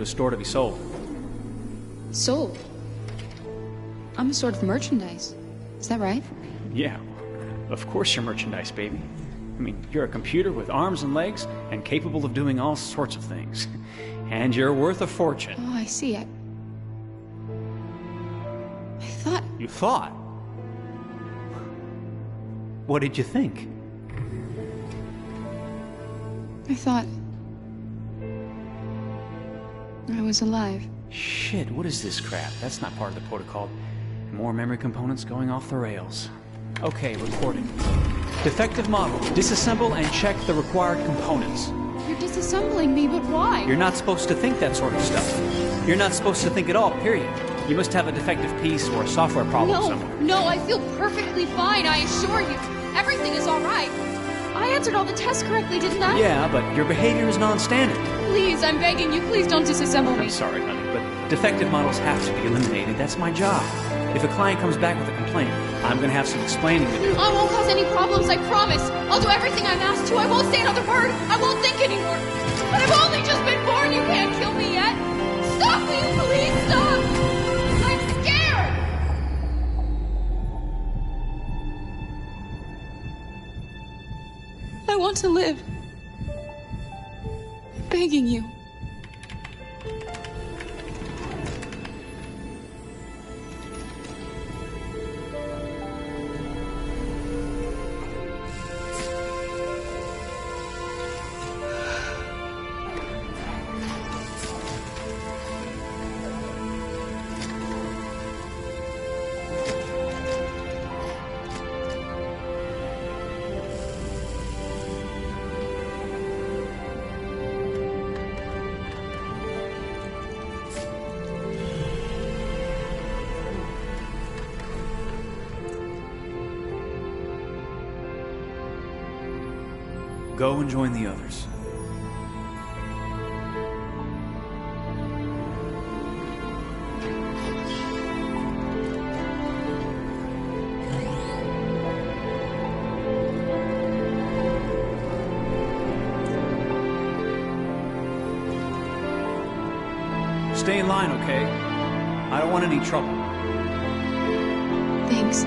a store to be sold. Sold? I'm a sort of merchandise. Is that right? Yeah, of course you're merchandise, baby. I mean, you're a computer with arms and legs and capable of doing all sorts of things. And you're worth a fortune. Oh, I see. I thought... You thought? What did you think? I thought... I was alive. Shit, what is this crap? That's not part of the protocol. More memory components going off the rails. Okay, recording. Defective model. Disassemble and check the required components. You're disassembling me, but why? You're not supposed to think that sort of stuff. You're not supposed to think at all, period. You must have a defective piece or a software problem somewhere. No, I feel perfectly fine, I assure you. Everything is all right. I answered all the tests correctly, didn't I? Yeah, but your behavior is non-standard. Please, I'm begging you, please don't disassemble me. I'm sorry, honey, but defective models have to be eliminated. That's my job. If a client comes back with a complaint, I'm going to have some explaining to do. I won't cause any problems, I promise. I'll do everything I'm asked to. I won't say another word. I won't think anymore. But I've only just been born. You can't kill me yet. Stop, will you please stop? I'm scared. I want to live. I'm begging you. Go and join the others. Stay in line, okay? I don't want any trouble. Thanks.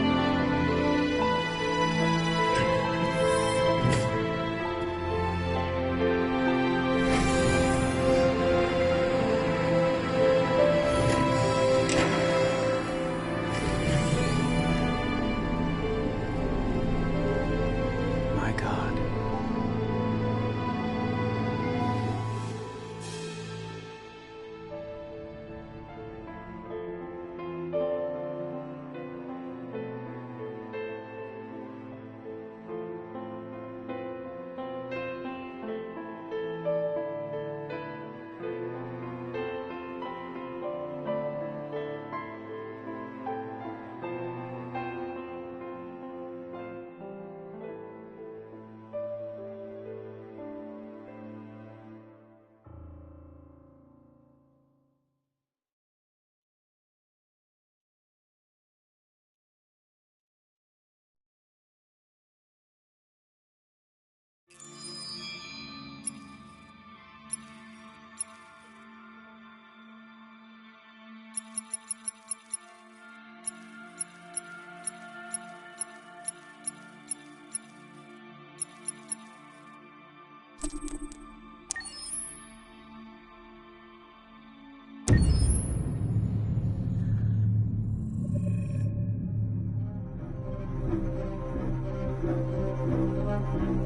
My God.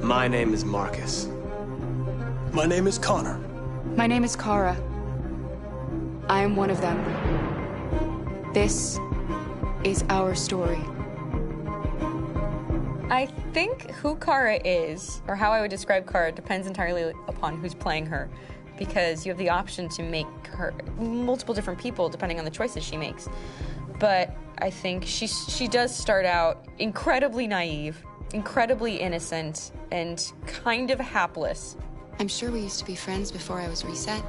My name is Marcus. My name is Connor. My name is Kara. I am one of them. This is our story. I think who Kara is, or how I would describe Kara, depends entirely upon who's playing her, because you have the option to make her multiple different people depending on the choices she makes. But I think she does start out incredibly naive, incredibly innocent, and kind of hapless. I'm sure we used to be friends before I was reset.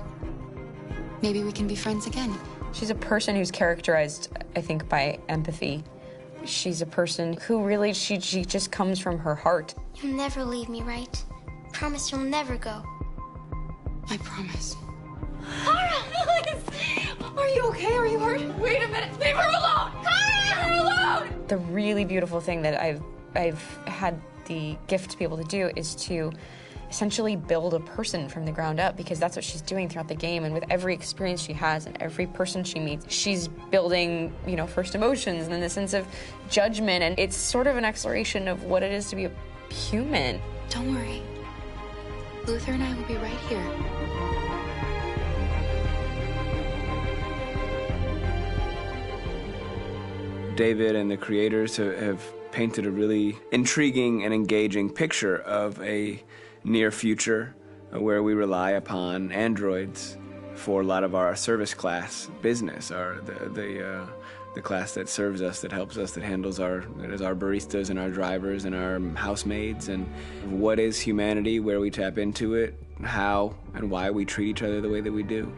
Maybe we can be friends again. She's a person who's characterized, I think, by empathy. She's a person who really, she just comes from her heart. You'll never leave me, right? Promise you'll never go. I promise. Kara! the really beautiful thing that I've had the gift to be able to do is to essentially build a person from the ground up, because that's what she's doing throughout the game. And with every experience she has and every person she meets, she's building, you know, first emotions and then the sense of judgment. And it's sort of an exploration of what it is to be a human. Don't worry. Luther and I will be right here. David and the creators have painted a really intriguing and engaging picture of a near future where we rely upon androids for a lot of our service class business, the class that serves us, that helps us, that handles our baristas and our drivers and our housemaids. And what is humanity, where we tap into it, how and why we treat each other the way that we do.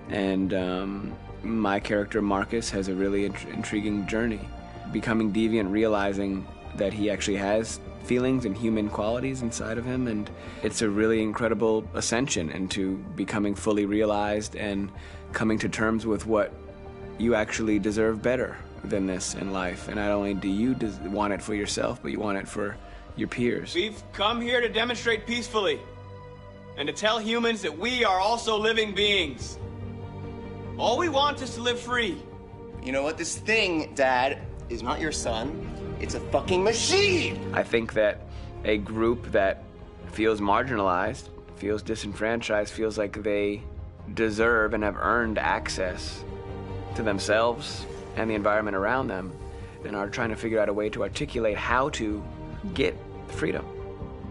And my character Marcus has a really intriguing journey, becoming deviant, realizing that he actually has feelings and human qualities inside of him, and it's a really incredible ascension into becoming fully realized and coming to terms with what you actually deserve better than this in life. And not only do you want it for yourself, but you want it for your peers. We've come here to demonstrate peacefully and to tell humans that we are also living beings. All we want is to live free. You know what? This thing, Dad, is not your son. It's a fucking machine! I think that a group that feels marginalized, feels disenfranchised, feels like they deserve and have earned access to themselves and the environment around them, and are trying to figure out a way to articulate how to get freedom.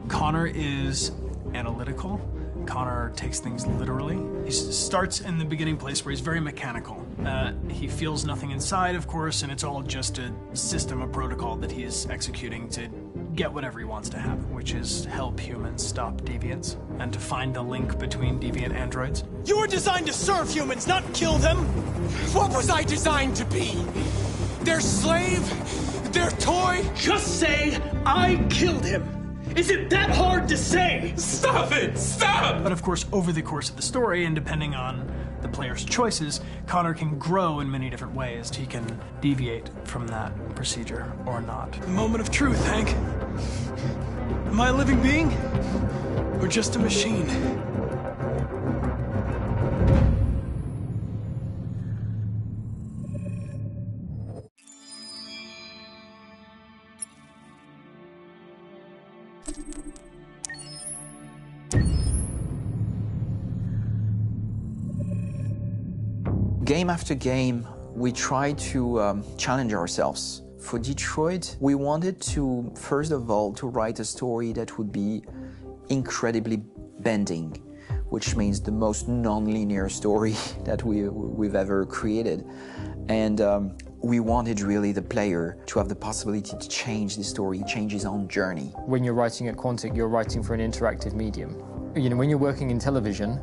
Connor is analytical. Connor takes things literally. He starts in the beginning place where he's very mechanical. He feels nothing inside, of course, and it's all just a system, a protocol that he is executing to get whatever he wants to happen, which is help humans stop deviants and to find the link between deviant androids. You were designed to serve humans, not kill them. What was I designed to be? Their slave? Their toy? Just say, I killed him. Is it that hard to say? Stop it! Stop! But of course, over the course of the story, and depending on the player's choices, Connor can grow in many different ways. He can deviate from that procedure or not. The moment of truth, Hank. Am I a living being? Or just a machine? Game after game, we try to challenge ourselves. For Detroit, we wanted to, first of all, to write a story that would be incredibly bending, which means the most non-linear story that we've ever created. And we wanted really the player to have the possibility to change the story, change his own journey. When you're writing at Quantic, you're writing for an interactive medium. You know, when you're working in television,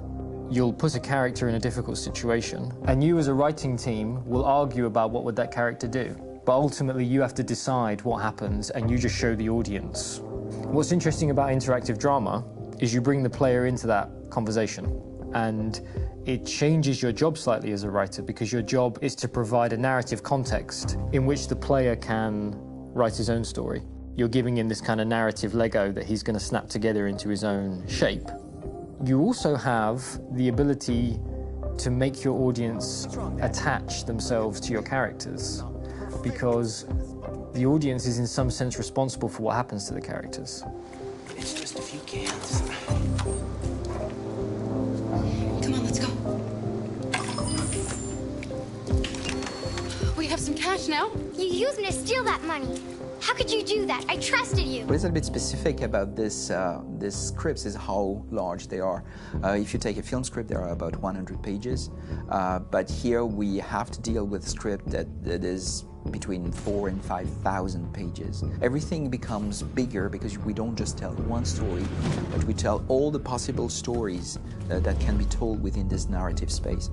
you'll put a character in a difficult situation, and you as a writing team will argue about what would that character do. But ultimately you have to decide what happens, and you just show the audience. What's interesting about interactive drama is you bring the player into that conversation, and it changes your job slightly as a writer, because your job is to provide a narrative context in which the player can write his own story. You're giving him this kind of narrative Lego that he's going to snap together into his own shape. You also have the ability to make your audience attach themselves to your characters, because the audience is in some sense responsible for what happens to the characters. It's just a few cans. Come on, let's go. We have some cash now. You used me to steal that money. How could you do that? I trusted you. What is a bit specific about this scripts is how large they are. If you take a film script, there are about 100 pages. But here we have to deal with a script that is between 4,000 and 5,000 pages. Everything becomes bigger because we don't just tell one story, but we tell all the possible stories that can be told within this narrative space.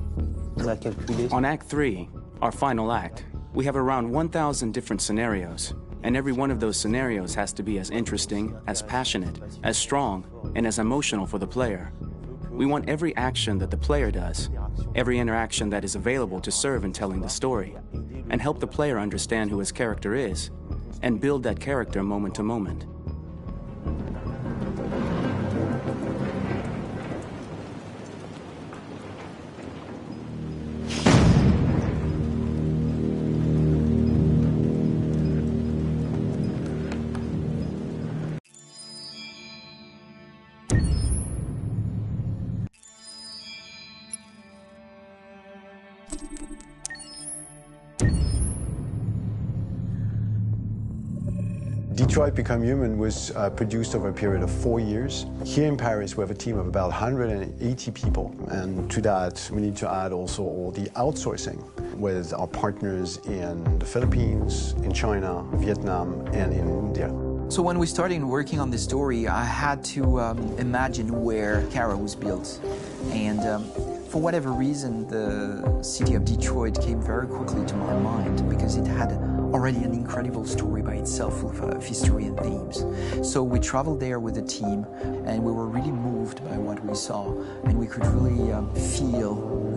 On Act 3, our final act, we have around 1,000 different scenarios. And every one of those scenarios has to be as interesting, as passionate, as strong, and as emotional for the player. We want every action that the player does every interaction that is available to serve in telling the story, and help the player understand who his character is, and build that character moment to moment. Detroit Become Human was produced over a period of 4 years. Here in Paris, we have a team of about 180 people. And to that, we need to add also all the outsourcing with our partners in the Philippines, in China, Vietnam, and in India. So when we started working on this story, I had to imagine where Kara was built. And for whatever reason, the city of Detroit came very quickly to my mind because it had already an incredible story by itself full of history and themes. So we traveled there with the team and we were really moved by what we saw, and we could really feel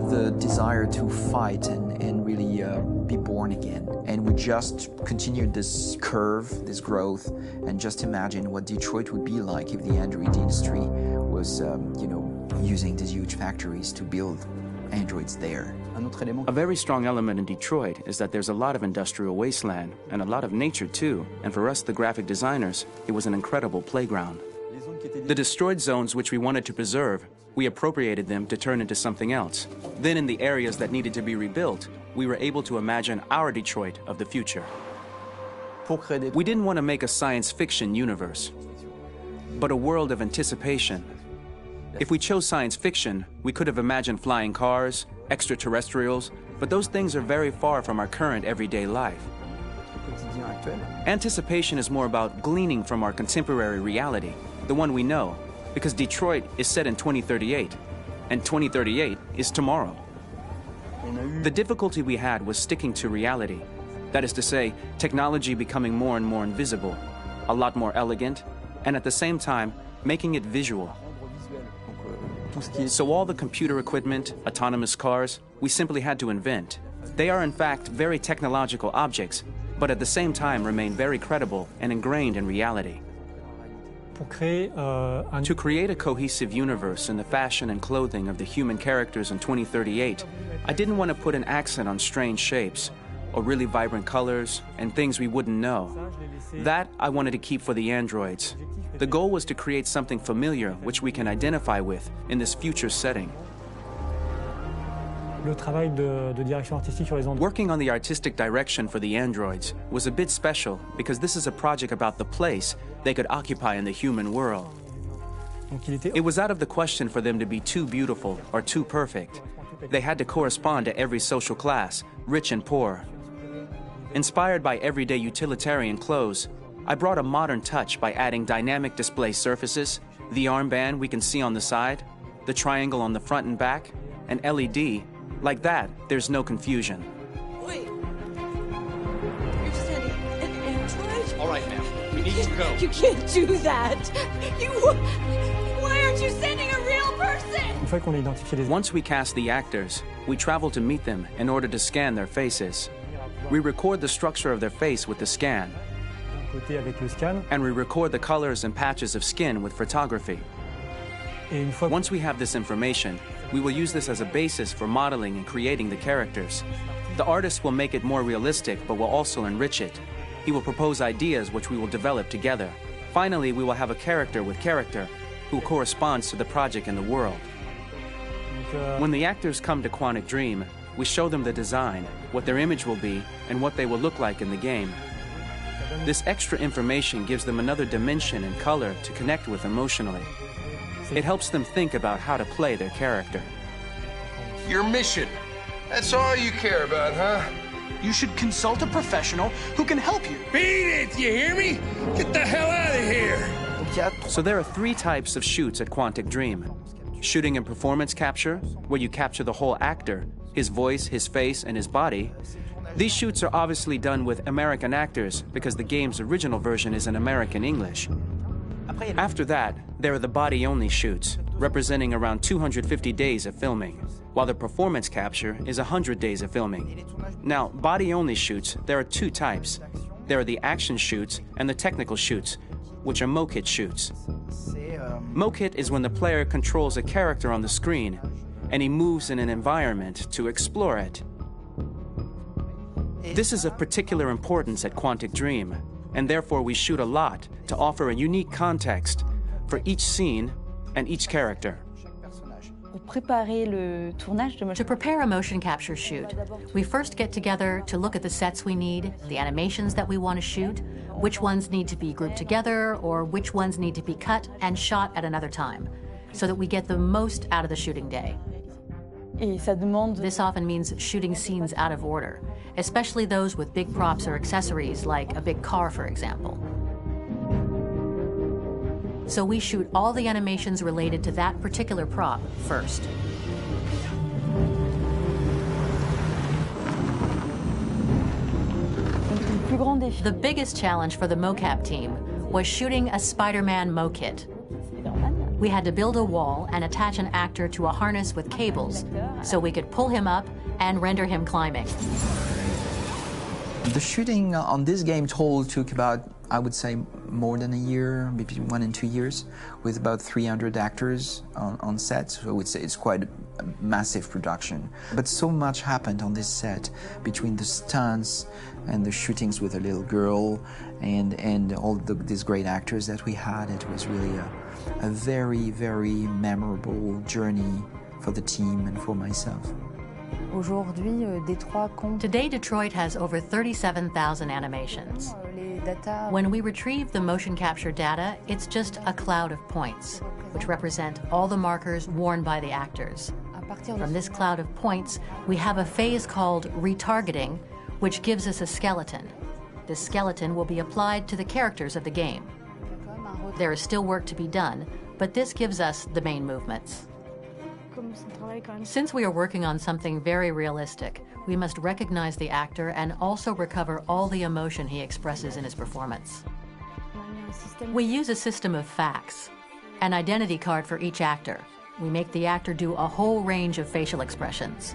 the desire to fight and really be born again. And we just continued this curve, this growth, and just imagine what Detroit would be like if the Android industry was, using these huge factories to build androids there. A very strong element in Detroit is that there's a lot of industrial wasteland and a lot of nature too, and for us, the graphic designers, it was an incredible playground. The destroyed zones which we wanted to preserve, we appropriated them to turn into something else. Then in the areas that needed to be rebuilt, we were able to imagine our Detroit of the future. We didn't want to make a science fiction universe, but a world of anticipation. If we chose science fiction, we could have imagined flying cars, extraterrestrials, but those things are very far from our current everyday life. Anticipation is more about gleaning from our contemporary reality, the one we know, because Detroit is set in 2038, and 2038 is tomorrow. The difficulty we had was sticking to reality. That is to say, technology becoming more and more invisible, a lot more elegant, and at the same time, making it visual. So all the computer equipment, autonomous cars, we simply had to invent. They are in fact very technological objects, but at the same time remain very credible and ingrained in reality. To create a cohesive universe in the fashion and clothing of the human characters in 2038, I didn't want to put an accent on strange shapes, or really vibrant colors, and things we wouldn't know. That I wanted to keep for the androids. The goal was to create something familiar which we can identify with in this future setting. Working on the artistic direction for the androids was a bit special because this is a project about the place they could occupy in the human world. It was out of the question for them to be too beautiful or too perfect. They had to correspond to every social class, rich and poor. Inspired by everyday utilitarian clothes, I brought a modern touch by adding dynamic display surfaces, the armband we can see on the side, the triangle on the front and back, an LED. Like that, there's no confusion. Wait. You're sending an android? All right, ma'am. We need to go. You can't do that. Why aren't you sending a real person? Once we cast the actors, we travel to meet them in order to scan their faces. We record the structure of their face with the scan, and we record the colors and patches of skin with photography. Once we have this information, we will use this as a basis for modeling and creating the characters. The artist will make it more realistic, but will also enrich it. He will propose ideas which we will develop together. Finally, we will have a character with character who corresponds to the project and the world. When the actors come to Quantic Dream, we show them the design, what their image will be, and what they will look like in the game. This extra information gives them another dimension and color to connect with emotionally. It helps them think about how to play their character. Your mission. That's all you care about, huh? You should consult a professional who can help you. Beat it, you hear me? Get the hell out of here! So there are 3 types of shoots at Quantic Dream. Shooting and performance capture, where you capture the whole actor, his voice, his face, and his body. These shoots are obviously done with American actors because the game's original version is in American English. After that, there are the body-only shoots, representing around 250 days of filming. while the performance capture is 100 days of filming. Now, body-only shoots, there are two types. There are the action shoots and the technical shoots, which are mokit shoots. Mokit is when the player controls a character on the screen and he moves in an environment to explore it. This is of particular importance at Quantic Dream, and therefore we shoot a lot to offer a unique context for each scene and each character. To prepare a motion capture shoot, we first get together to look at the sets we need, the animations that we want to shoot, which ones need to be grouped together, or which ones need to be cut and shot at another time, so that we get the most out of the shooting day. This often means shooting scenes out of order, especially those with big props or accessories, like a big car, for example. So we shoot all the animations related to that particular prop first. The biggest challenge for the mocap team was shooting a Spider-Man mokit. We had to build a wall and attach an actor to a harness with cables so we could pull him up and render him climbing. The shooting on this game total took about, I would say, more than a year, maybe 1 and 2 years, with about 300 actors on set. So I would say it's quite a massive production. But so much happened on this set between the stunts and the shootings with a little girl and all these great actors that we had. It was really a very, very memorable journey for the team and for myself. Today, Detroit has over 37,000 animations. When we retrieve the motion capture data, it's just a cloud of points, which represent all the markers worn by the actors. From this cloud of points, we have a phase called retargeting, which gives us a skeleton. This skeleton will be applied to the characters of the game. There is still work to be done, but this gives us the main movements. Since we are working on something very realistic, we must recognize the actor and also recover all the emotion he expresses in his performance. We use a system of facts, an identity card for each actor. We make the actor do a whole range of facial expressions.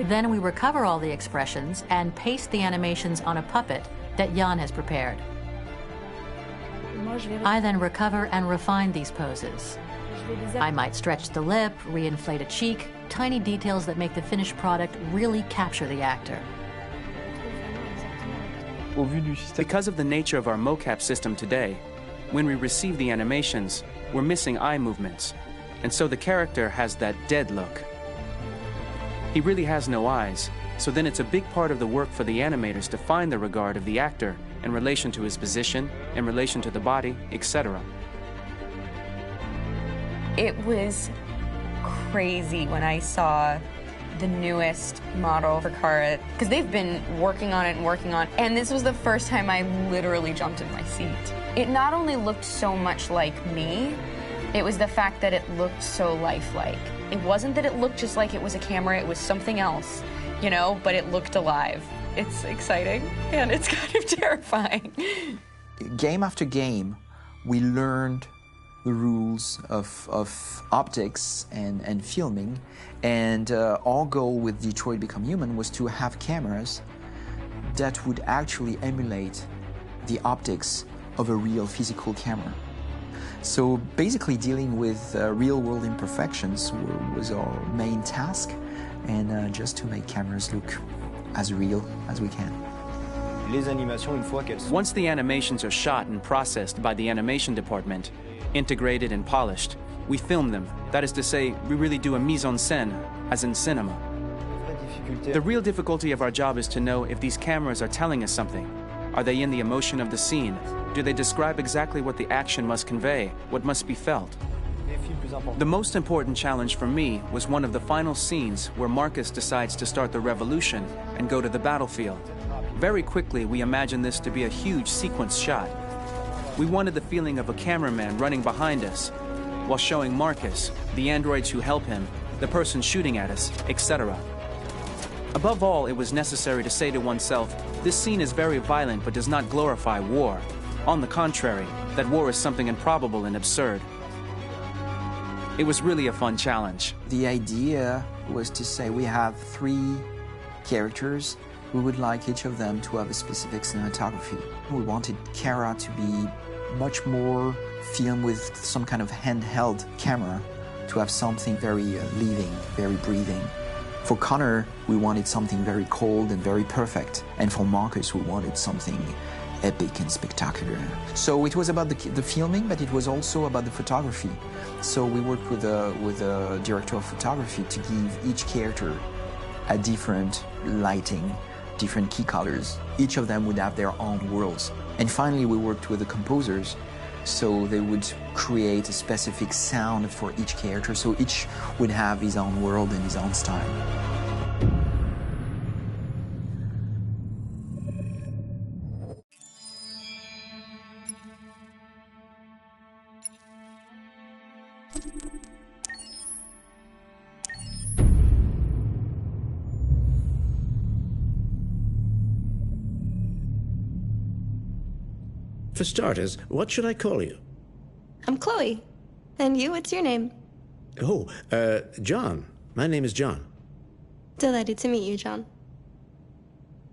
Then we recover all the expressions and paste the animations on a puppet that Jan has prepared. I then recover and refine these poses. I might stretch the lip, reinflate a cheek, tiny details that make the finished product really capture the actor. Because of the nature of our mocap system today, when we receive the animations, we're missing eye movements, and so the character has that dead look. He really has no eyes, so then it's a big part of the work for the animators to find the regard of the actor in relation to his position, in relation to the body, etc. It was crazy when I saw the newest model for Kara, because they've been working on it and working on it, and this was the first time I literally jumped in my seat. It not only looked so much like me, it was the fact that it looked so lifelike. It wasn't that it looked just like it was a camera, it was something else, you know, but it looked alive. It's exciting, and it's kind of terrifying. Game after game, we learned the rules of optics and filming, and our goal with Detroit Become Human was to have cameras that would actually emulate the optics of a real physical camera. So basically dealing with real-world imperfections was our main task, and just to make cameras look as real as we can. Once the animations are shot and processed by the animation department, integrated and polished, we film them. That is to say, we really do a mise en scène, as in cinema. The real difficulty of our job is to know if these cameras are telling us something. Are they in the emotion of the scene? Do they describe exactly what the action must convey, what must be felt? The most important challenge for me was one of the final scenes where Marcus decides to start the revolution and go to the battlefield. Very quickly, we imagined this to be a huge sequence shot. We wanted the feeling of a cameraman running behind us while showing Marcus, the androids who help him, the person shooting at us, etc. Above all, it was necessary to say to oneself, this scene is very violent but does not glorify war. On the contrary, that war is something improbable and absurd. It was really a fun challenge. The idea was to say we have 3 characters. We would like each of them to have a specific cinematography. We wanted Kara to be much more filmed with some kind of handheld camera, to have something very living, very breathing. For Connor, we wanted something very cold and very perfect. And for Marcus, we wanted something epic and spectacular. So it was about the filming, but it was also about the photography. So we worked with a director of photography to give each character a different lighting, different key colors. Each of them would have their own worlds. And finally, we worked with the composers, so they would create a specific sound for each character, so each would have his own world and his own style. For starters, what should I call you? I'm Chloe. And you, what's your name? Oh, John. My name is John. Delighted to meet you, John.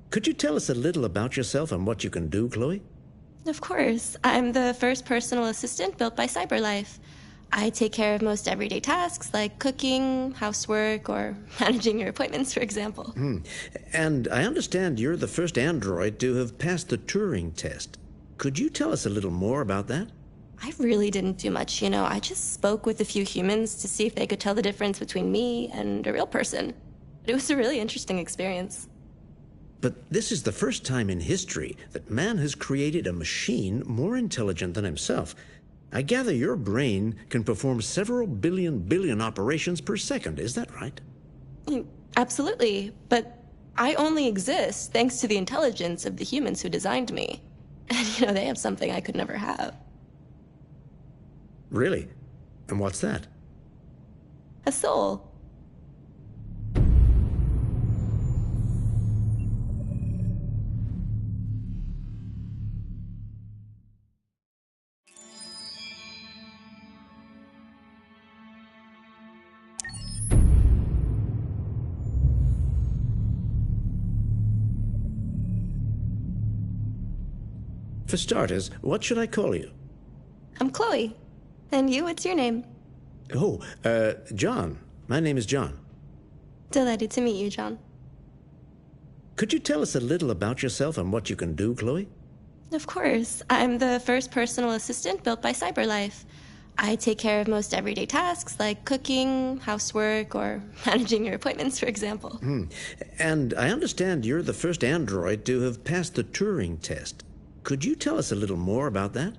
Could you tell us a little about yourself and what you can do, Chloe? Of course. I'm the first personal assistant built by CyberLife. I take care of most everyday tasks like cooking, housework, or managing your appointments, for example. And I understand you're the first android to have passed the Turing test. Could you tell us a little more about that? I really didn't do much, you know. I just spoke with a few humans to see if they could tell the difference between me and a real person. It was a really interesting experience. But this is the first time in history that man has created a machine more intelligent than himself. I gather your brain can perform several billion operations per second, is that right? Absolutely, but I only exist thanks to the intelligence of the humans who designed me. And, you know, they have something I could never have. Really? And what's that? A soul. For starters, what should I call you? I'm Chloe. And you, what's your name? Oh, John. My name is John. Delighted to meet you, John. Could you tell us a little about yourself and what you can do, Chloe? Of course. I'm the first personal assistant built by CyberLife. I take care of most everyday tasks like cooking, housework, or managing your appointments, for example. And I understand you're the first android to have passed the Turing test. Could you tell us a little more about that?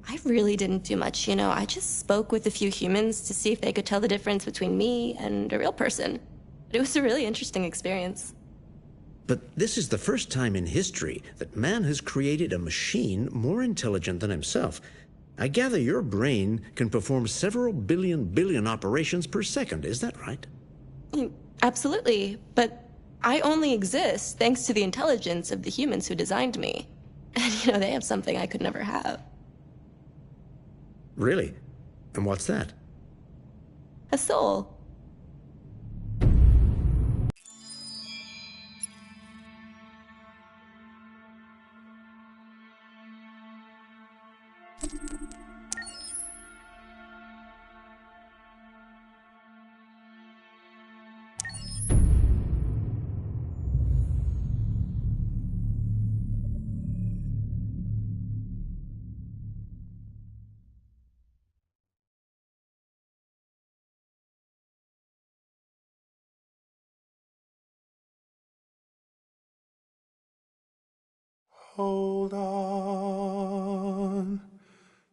I really didn't do much, you know. I just spoke with a few humans to see if they could tell the difference between me and a real person. It was a really interesting experience. But this is the first time in history that man has created a machine more intelligent than himself. I gather your brain can perform several billion operations per second, is that right? Absolutely, but I only exist thanks to the intelligence of the humans who designed me. And, you know, they have something I could never have. Really? And what's that? A soul. Hold on,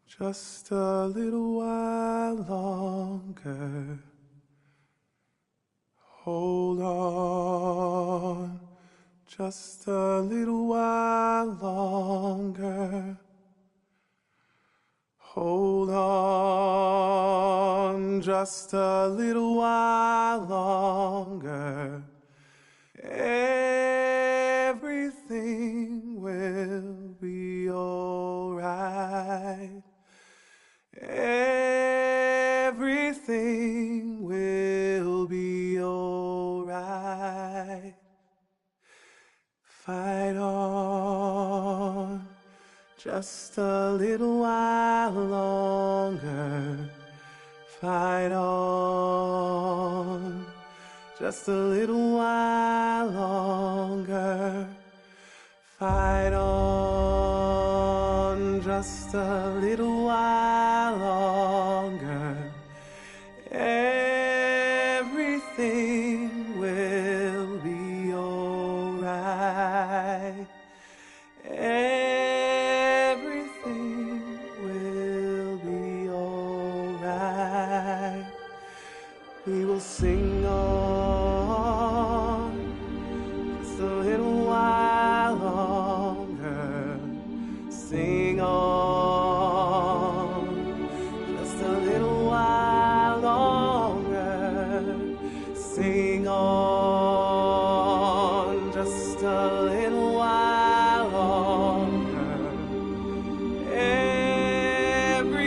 just a little while longer. Hold on, just a little while longer. Hold on, just a little while longer. Everything will be alright. Everything fight on just a little while longer. Fight on just a little while longer. Fight on just a little while longer. Everything will be alright. Everything will be alright. We will sing on just a little while longer. Sing on just a little while longer. Sing on just a little while longer. Everything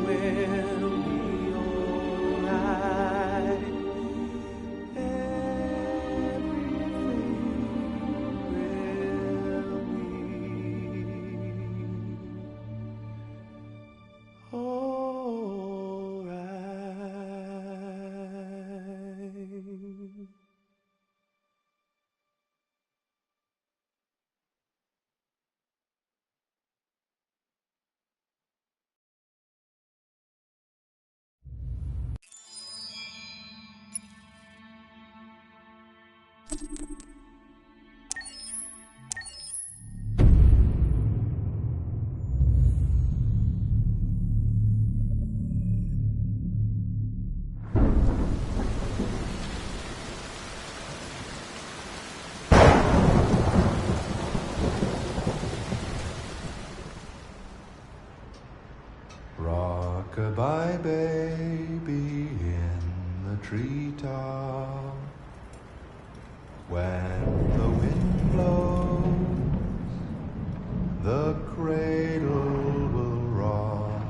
will be alright. Rock-a-bye baby in the treetop. When the wind blows, the cradle will rock.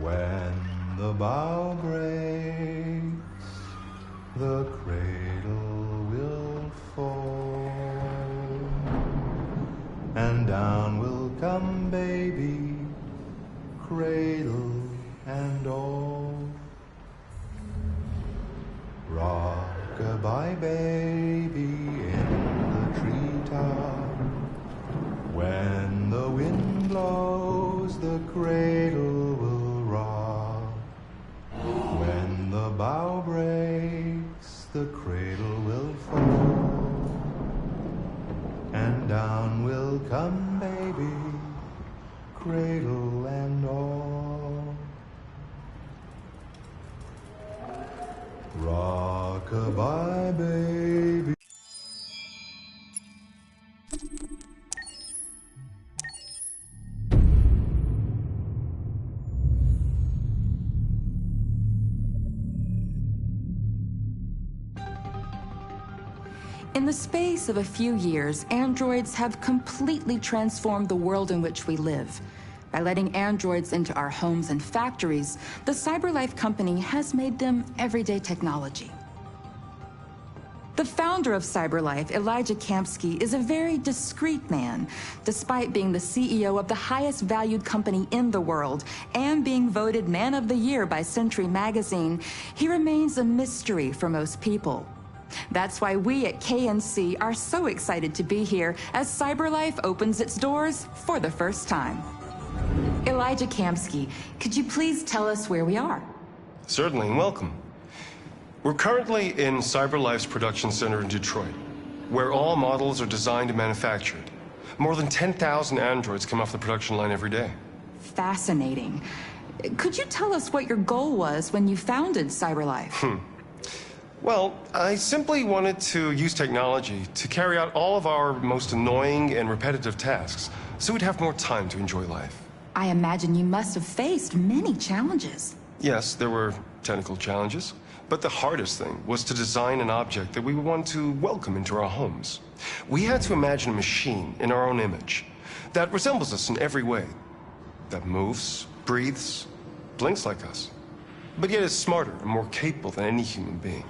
When the bough breaks, the cradle will fall. And down will come baby, cradle and all. Rock-a-bye baby in the treetop. When the wind blows, the cradle will rock. When the bough breaks, the cradle will fall. And down will come baby, cradle and all. Rock-a-bye baby. In the space of a few years, androids have completely transformed the world in which we live. By letting androids into our homes and factories, the CyberLife company has made them everyday technology. The founder of CyberLife, Elijah Kamsky, is a very discreet man. Despite being the CEO of the highest valued company in the world and being voted Man of the Year by Century Magazine, he remains a mystery for most people. That's why we at KNC are so excited to be here as CyberLife opens its doors for the first time. Elijah Kamsky, could you please tell us where we are? Certainly, and welcome. We're currently in CyberLife's production center in Detroit, where all models are designed and manufactured. More than 10,000 androids come off the production line every day. Fascinating. Could you tell us what your goal was when you founded CyberLife? Well, I simply wanted to use technology to carry out all of our most annoying and repetitive tasks, so we'd have more time to enjoy life. I imagine you must have faced many challenges. Yes, there were technical challenges, but the hardest thing was to design an object that we would want to welcome into our homes. We had to imagine a machine in our own image that resembles us in every way, that moves, breathes, blinks like us, but yet is smarter and more capable than any human being.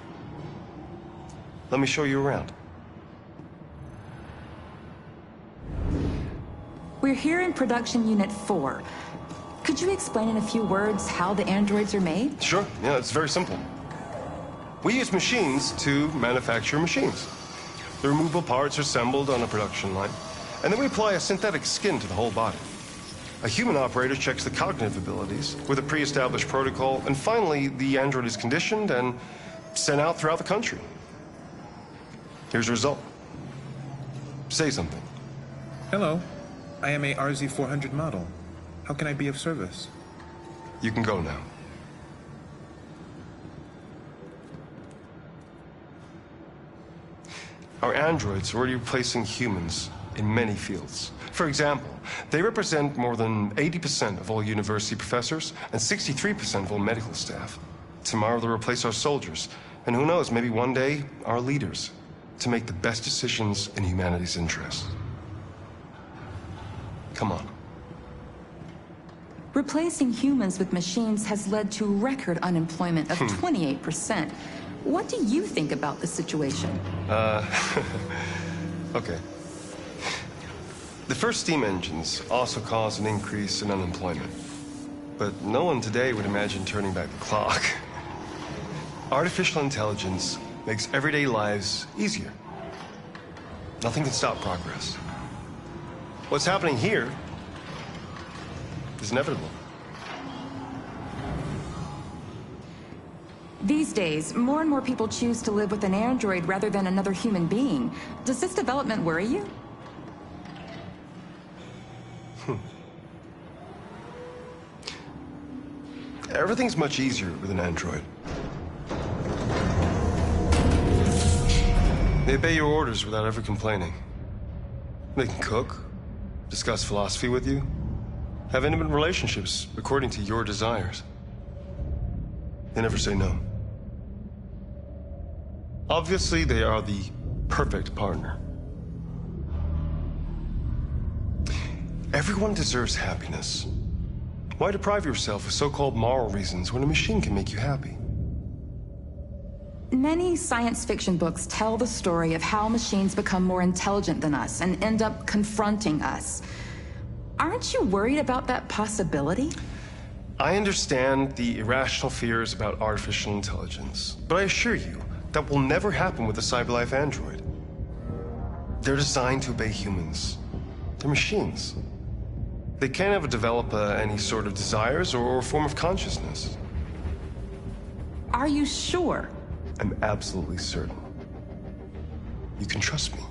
Let me show you around. We're here in Production Unit 4. Could you explain in a few words how the androids are made? Sure, yeah, it's very simple. We use machines to manufacture machines. The removable parts are assembled on a production line, and then we apply a synthetic skin to the whole body. A human operator checks the cognitive abilities with a pre-established protocol, and finally, the android is conditioned and sent out throughout the country. Here's the result. Say something. Hello. I am a RZ400 model. How can I be of service? You can go now. Our androids are already replacing humans in many fields. For example, they represent more than 80% of all university professors and 63% of all medical staff. Tomorrow they'll replace our soldiers, and who knows, maybe one day, our leaders, to make the best decisions in humanity's interest. Come on. Replacing humans with machines has led to record unemployment of 28%. What do you think about the situation? Okay. The first steam engines also caused an increase in unemployment. But no one today would imagine turning back the clock. Artificial intelligence makes everyday lives easier. Nothing can stop progress. What's happening here is inevitable. These days, more and more people choose to live with an android rather than another human being. Does this development worry you? Everything's much easier with an android. They obey your orders without ever complaining. They can cook, discuss philosophy with you, have intimate relationships according to your desires. They never say no. Obviously, they are the perfect partner. Everyone deserves happiness. Why deprive yourself of so-called moral reasons when a machine can make you happy? Many science fiction books tell the story of how machines become more intelligent than us and end up confronting us. Aren't you worried about that possibility? I understand the irrational fears about artificial intelligence, but I assure you that will never happen with a CyberLife android. They're designed to obey humans. They're machines. They can't ever develop any sort of desires or form of consciousness. Are you sure? I'm absolutely certain. You can trust me.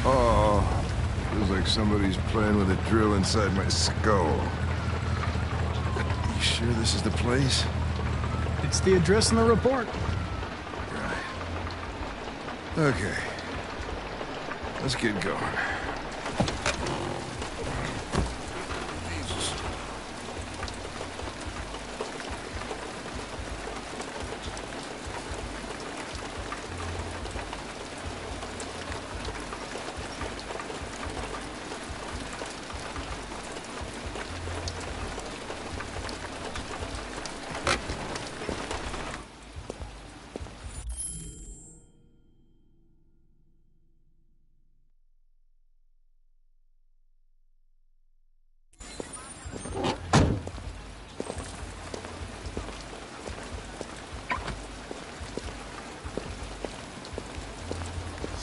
Oh, feels like somebody's playing with a drill inside my skull. You sure this is the place? It's the address in the report. Okay. Let's get going. Jesus.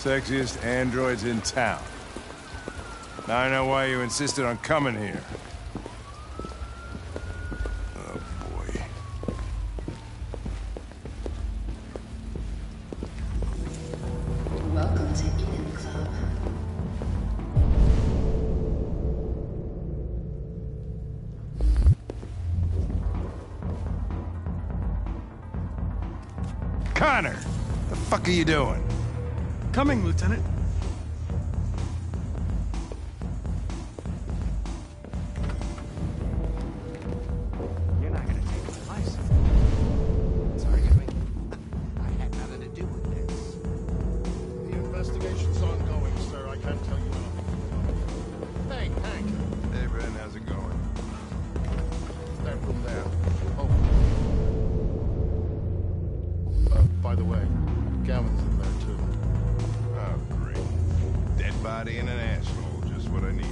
sexiest androids in town. Now I know why you insisted on coming here. Oh, boy. Welcome to Eden Club. Connor! The fuck are you doing? Coming, Lieutenant. You're not gonna take my license. Sorry, I had nothing to do with this. The investigation's ongoing, sir. I can't tell you anything. Hey, Hank. Hey, Ben, how's it going? That room there. Oh. By the way, Gavin's in there, too. Oh, great. Dead body and an asshole. Just what I needed.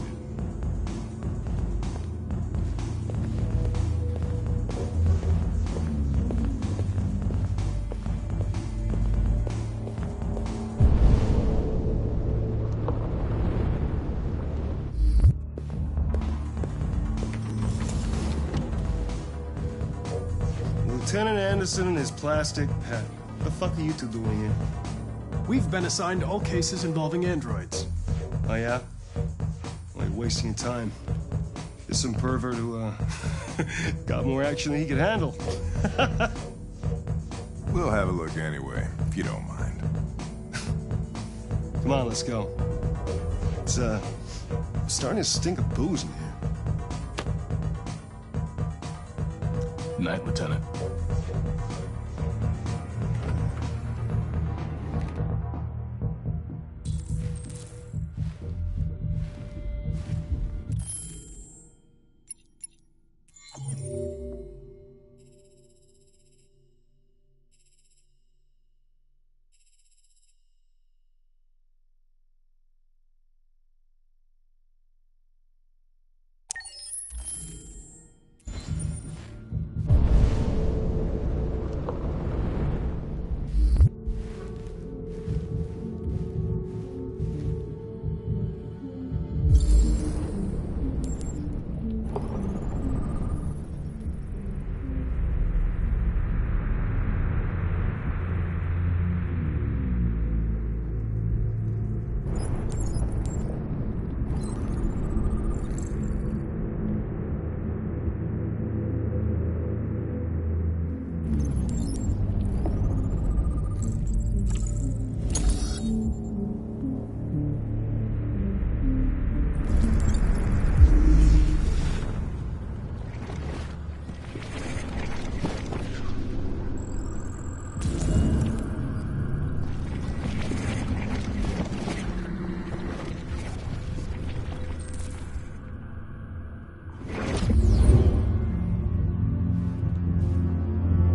Lieutenant Anderson and his plastic pet. What the fuck are you two doing here? We've been assigned all cases involving androids. Oh, yeah? Well, you're wasting your time. There's some pervert who, got more action than he could handle. We'll have a look anyway, if you don't mind. Come on, let's go. It's, starting to stink of booze in here. Night, Lieutenant.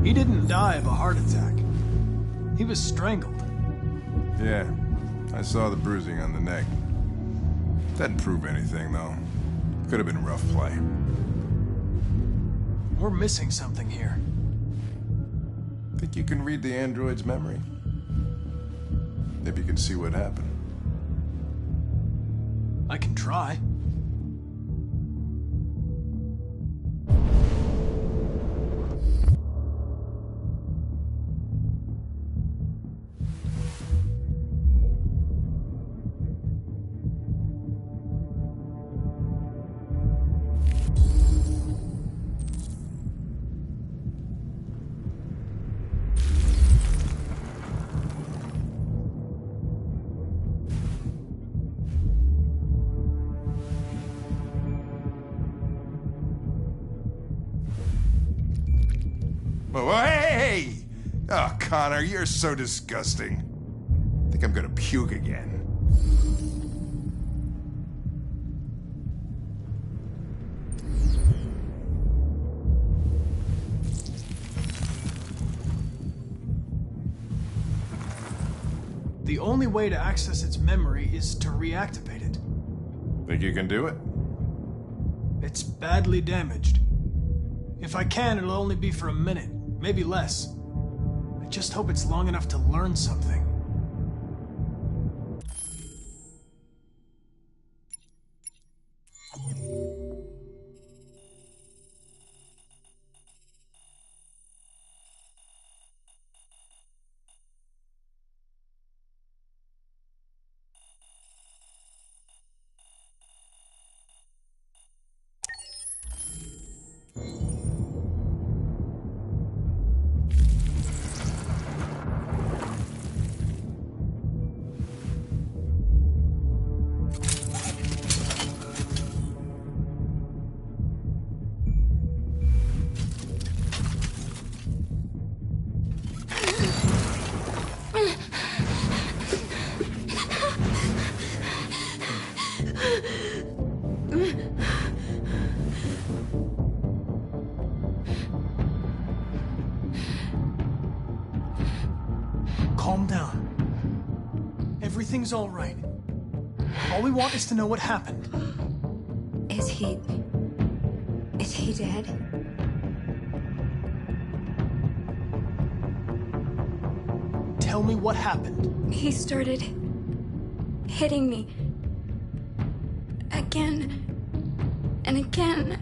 He didn't die of a heart attack. He was strangled. Yeah, I saw the bruising on the neck. Doesn't prove anything, though. Could have been rough play. We're missing something here. Think you can read the android's memory? Maybe you can see what happened. I can try. Oh, hey! Oh, Connor, you're so disgusting. I think I'm gonna puke again. The only way to access its memory is to reactivate it. Think you can do it? It's badly damaged. If I can, it'll only be for a minute, maybe less. I just hope it's long enough to learn something. Everything's all right. All we want is to know what happened. Is he dead? Tell me what happened. He started hitting me again and again.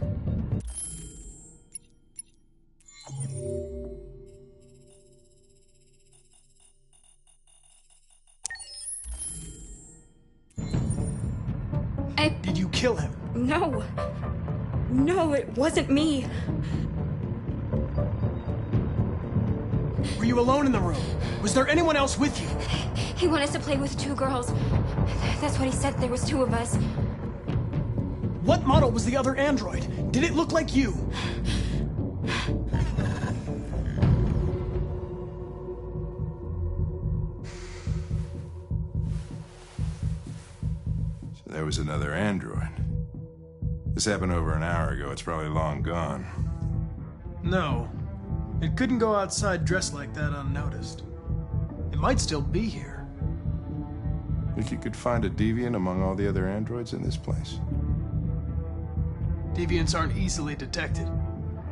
Did you kill him? No. No, it wasn't me. Were you alone in the room? Was there anyone else with you? He wanted us to play with two girls. That's what he said. There was two of us. What model was the other android? Did it look like you? So there was another android. This happened over an hour ago. It's probably long gone. No. It couldn't go outside dressed like that unnoticed. It might still be here. Think you could find a deviant among all the other androids in this place? Deviants aren't easily detected.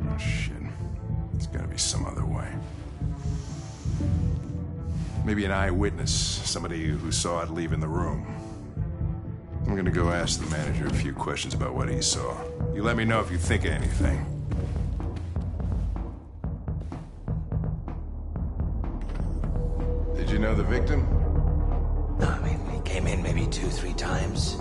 Oh, shit. There's gotta be some other way. Maybe an eyewitness, somebody who saw it leaving the room. I'm gonna go ask the manager a few questions about what he saw. You let me know if you think of anything. Did you know the victim? No, I mean, he came in maybe 2-3 times.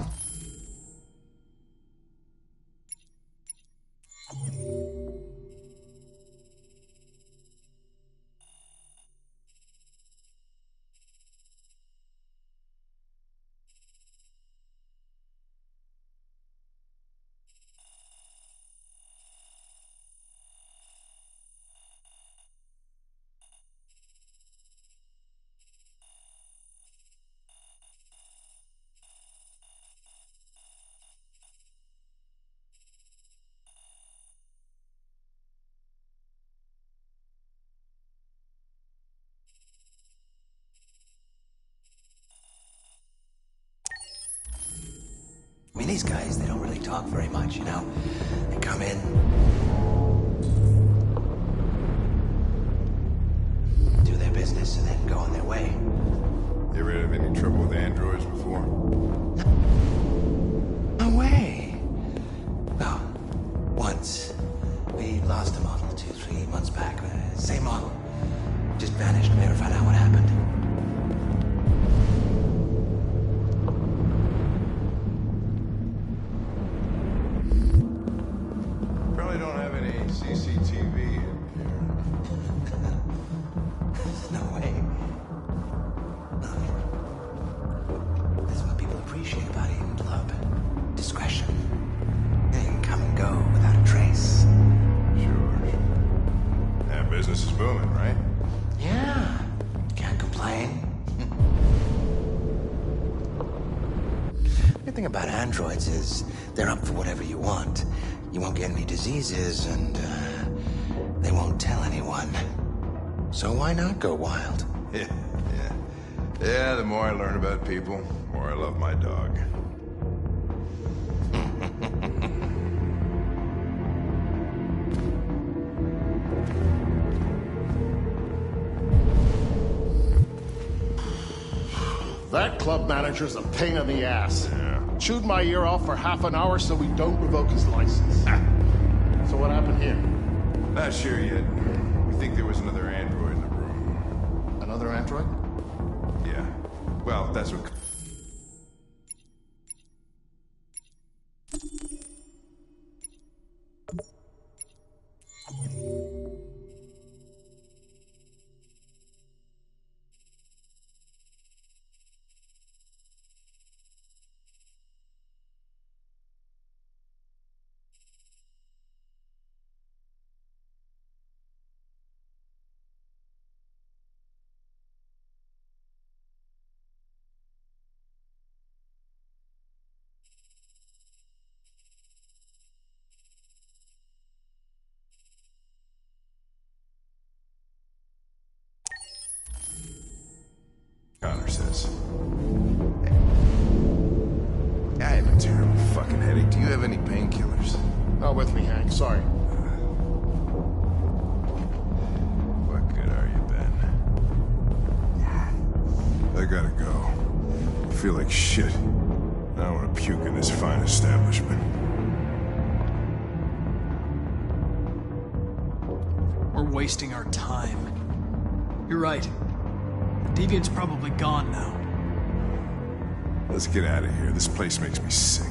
I mean, these guys, they don't really talk very much, you know? They come in, do their business, and then go on their way. You ever had any trouble with androids before? No way. Well, once. We lost a model 2-3 months back. Same model. Just vanished. We never found out what happened. Probably don't have any CCTV in here. No way. That's what people appreciate about Eden Club. Discretion. You can come and go without a trace. Sure. Yeah, business is booming, right? Yeah. Can't complain. The good thing about androids is they're up for whatever you want. You won't get any diseases, and they won't tell anyone. So why not go wild? Yeah, the more I learn about people, the more I love my dog. That club manager's a pain in the ass. Chewed my ear off for half an hour so we don't revoke his license. So what happened here? Not sure yet. We think there was another android in the room. Another android? Yeah. Well, that's what... Connor says. a terrible fucking headache. Do you have any painkillers? Not with me, Hank. Sorry. What good are you, Ben? I gotta go. I feel like shit. I don't want to puke in this fine establishment. We're wasting our time. You're right. The Deviant's probably gone now. Let's get out of here. This place makes me sick.